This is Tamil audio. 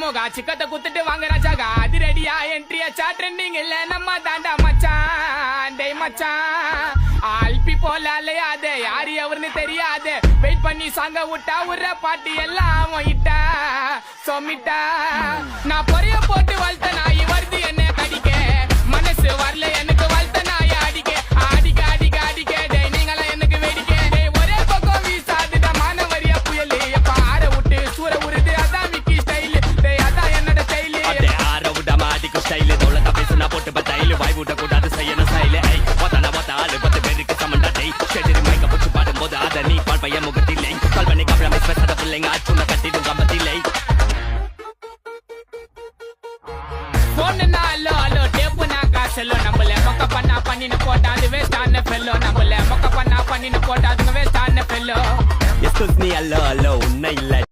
மோகா சிக்கத்தை குத்துட்டு வாங்க ராஜாகா அது ரெடியா என்ட்ரி ஆச்சா ட்ரெண்டிங் இல்ல நம்ம தாண்டா மச்சான் டேய் மச்சான் ஆல்பி போல அலையாதே யாரு எவருன்னு தெரியாது வெயிட் பண்ணி சாங்க விட்டா உர பாட்டு எல்லாம் இட்டா சொமிட்டா நான் பொறைய போட்டு வளர்த்த நாய் வருது என்ன கடிக்க மனசு வரல எனக்கு வளர்த்த நாய் அடிக்க அடிக்க அடிக்க அடிக்க டேய் நீங்களாம் எனக்கு வேடிக்க டேய் ஒரே பக்கம் வீசாதுடா மானவரியா புயல் எப்ப ஆற விட்டு சூற உருது அதான் விக்கி ஸ்டைல் டேய் அதான் என்னோட ஸ்டைல் அதே ஆற விடாம அடிக்கும் ஸ்டைல் தோளத்தை பேசுனா போட்டு பத்தாயில் வாய் விட கூடாது செய்யணும் ஸ்டைல் ஐ ஒத்தான ஒத்தாள் 10 பேருக்கு சமண்டா டேய் ஷெடரி மைக்க பிடிச்சி பாடும்போது அதை நீ பால் பையன் முகத்தில்லை கால் பண்ணி கப்பல மிஸ் பேசாத பிள்ளைங்க ஆச்சுன கட்டிடும் கம்பத்தில்லை போனா அல்லோ அல்லோ டேப்பு நான் காசல்லோ நம்மள மொக்க பண்ணா பண்ணின்னு போட்டா அது வேஸ்ட் ஆன ஃபெல்லோ நம்மள மொக்க பண்ணா பண்ணின்னு போட்டா அது வேஸ்ட் ஆன ஃபெல்லோ எஸ்கூஸ் மீ அல்லோ அல்லோ உன்னை இல்ல